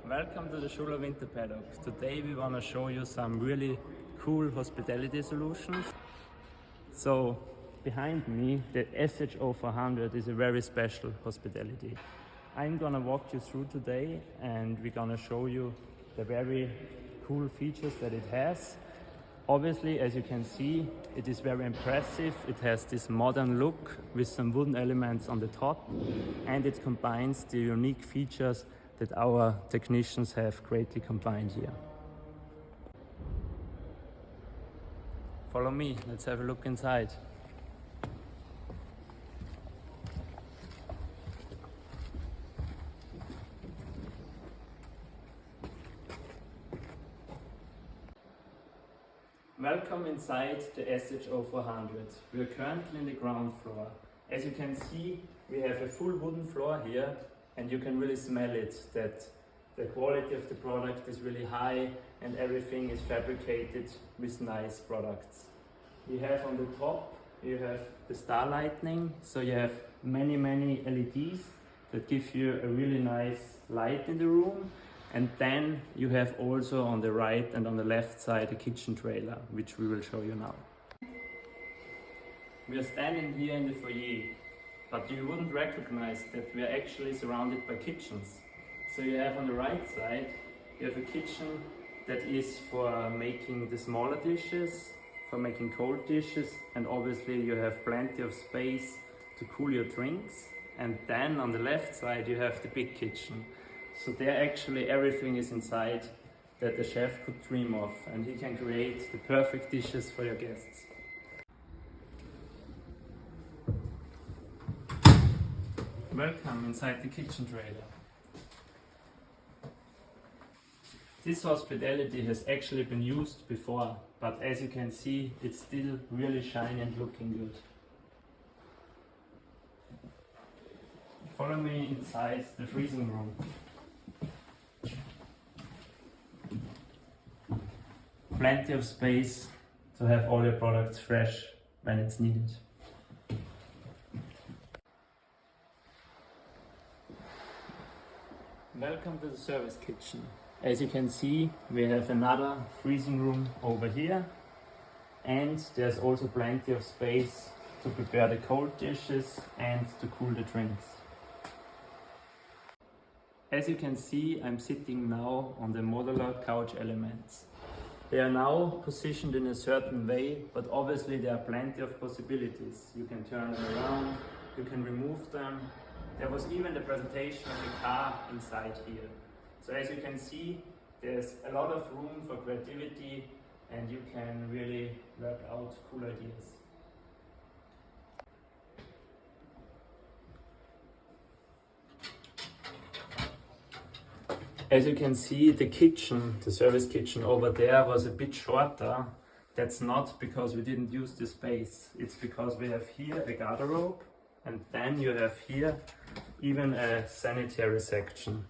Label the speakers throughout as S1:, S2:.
S1: Welcome to the SCHULER Winter Paddock. Today we want to show you some really cool hospitality solutions. So behind me, the SHO 400 is a very special hospitality. I'm gonna walk you through today and we're gonna show you the very cool features that it has. Obviously, as you can see, it is very impressive. It has this modern look with some wooden elements on the top, and it combines the unique features that our technicians have greatly combined here. Follow me, let's have a look inside. Welcome inside the SHO 400. We are currently in the ground floor. As you can see, we have a full wooden floor here, and you can really smell it, that the quality of the product is really high and everything is fabricated with nice products. We have on the top, you have the star lighting, so you have many LEDs that give you a really nice light in the room. And then you have also on the right and on the left side a kitchen trailer, which we will show you now. We are standing here in the foyer, but you wouldn't recognize that we are actually surrounded by kitchens. So you have on the right side, you have a kitchen that is for making the smaller dishes, for making cold dishes, and obviously you have plenty of space to cool your drinks. And then on the left side you have the big kitchen. So there actually everything is inside that the chef could dream of, and he can create the perfect dishes for your guests. Welcome inside the kitchen trailer. This hospitality has actually been used before, but as you can see, it's still really shiny and looking good. Follow me inside the freezing room. Plenty of space to have all your products fresh when it's needed. Welcome to the service kitchen. As you can see, we have another freezing room over here, and there's also plenty of space to prepare the cold dishes and to cool the drinks. As you can see, I'm sitting now on the modular couch elements. They are now positioned in a certain way, but obviously there are plenty of possibilities. You can turn them around, you can remove them. There was even the presentation of the car inside here. So as you can see, there's a lot of room for creativity and you can really work out cool ideas. As you can see, the kitchen, the service kitchen over there was a bit shorter. That's not because we didn't use the space. It's because we have here a garderobe, and then you have here even a sanitary section.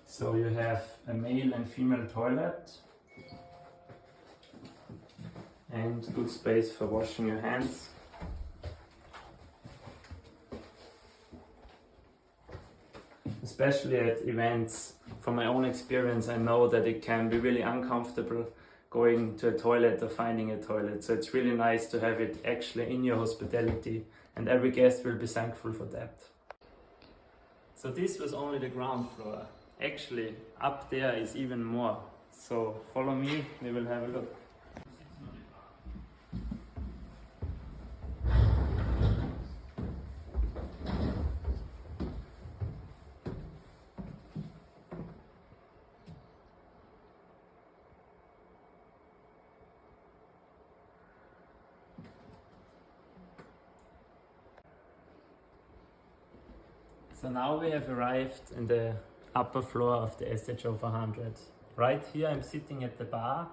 S1: So you have a male and female toilet and good space for washing your hands. Especially at events, from my own experience, I know that it can be really uncomfortable going to a toilet or finding a toilet. So it's really nice to have it actually in your hospitality, and every guest will be thankful for that. So this was only the ground floor. Actually, up there is even more. So follow me, we will have a look. So now we have arrived in the upper floor of the SHO 400. Right here I'm sitting at the bar,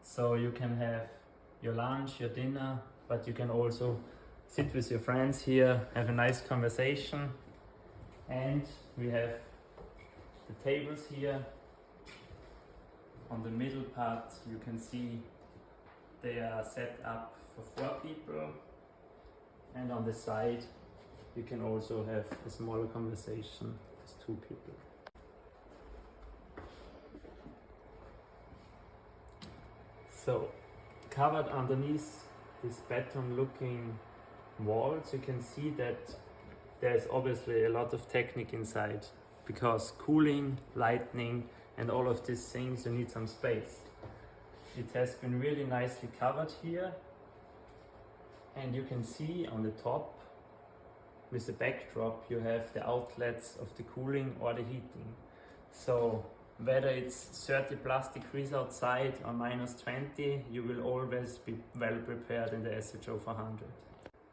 S1: so you can have your lunch, your dinner, but you can also sit with your friends here, have a nice conversation. And we have the tables here. On the middle part you can see they are set up for 4 people, and on the side you can also have a smaller conversation with 2 people. So covered underneath this beton looking walls, you can see that there's obviously a lot of technique inside, because cooling, lighting and all of these things, you need some space. It has been really nicely covered here, and you can see on the top with the backdrop you have the outlets of the cooling or the heating. So whether it's 30 plus degrees outside or minus 20, you will always be well prepared in the SHO 400.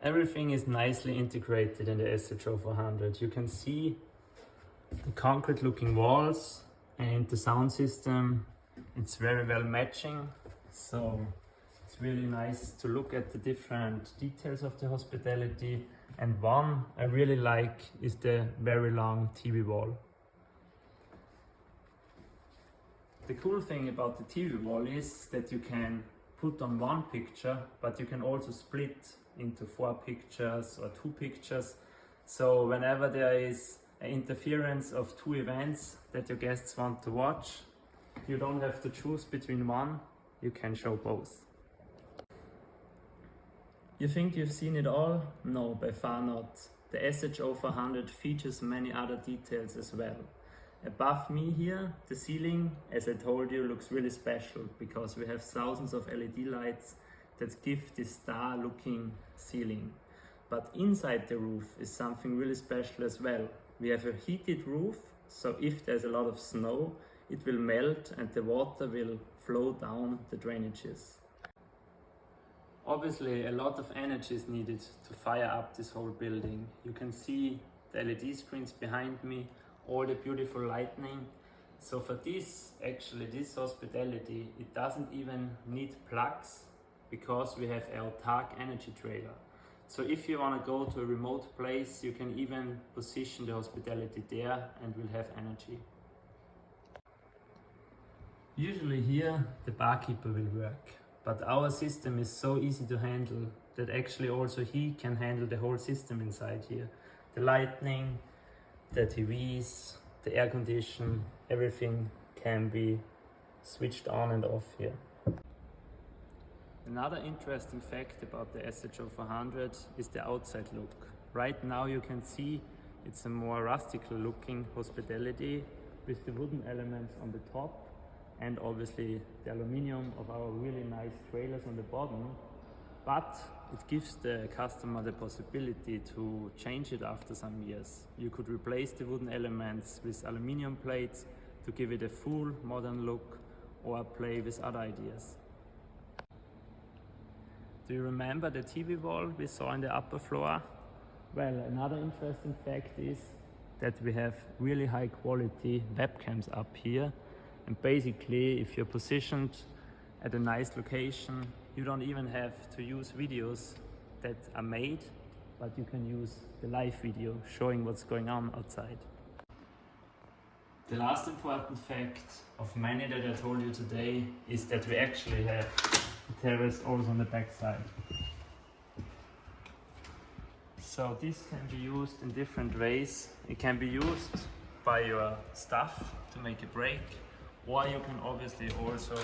S1: Everything is nicely integrated in the SHO 400. You can see the concrete looking walls and the sound system. It's very well matching, so it's really nice to look at the different details of the hospitality. And one I really like is the very long TV wall. The cool thing about the TV wall is that you can put on one picture, but you can also split into 4 pictures or 2 pictures. So whenever there is an interference of 2 events that your guests want to watch, you don't have to choose between one, you can show both. You think you've seen it all? No, by far not. The SHO 400 features many other details as well. Above me here, the ceiling, as I told you, looks really special because we have thousands of LED lights that give this star-looking ceiling. But inside the roof is something really special as well. We have a heated roof, so if there's a lot of snow, it will melt and the water will flow down the drainages. Obviously, a lot of energy is needed to fire up this whole building. You can see the LED screens behind me, all the beautiful lighting. So for this hospitality, it doesn't even need plugs because we have an autark energy trailer. So if you want to go to a remote place, you can even position the hospitality there and will have energy. Usually here the barkeeper will work, but our system is so easy to handle that actually also he can handle the whole system inside here. The lighting, the TVs, the air condition, everything can be switched on and off here. Another interesting fact about the SHO 400 is the outside look. Right now you can see it's a more rustical looking hospitality with the wooden elements on the top and obviously the aluminium of our really nice trailers on the bottom. But it gives the customer the possibility to change it after some years. You could replace the wooden elements with aluminium plates to give it a full modern look, or play with other ideas. Do you remember the TV wall we saw in the upper floor? Well, another interesting fact is that we have really high quality webcams up here. And basically, if you're positioned at a nice location, you don't even have to use videos that are made, but you can use the live video showing what's going on outside. The last important fact of many that I told you today is that we actually have a terrace also on the back side. So this can be used in different ways. It can be used by your staff to make a break, or you can obviously also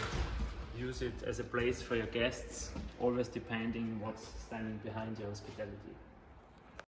S1: use it as a place for your guests, always depending what's standing behind your hospitality.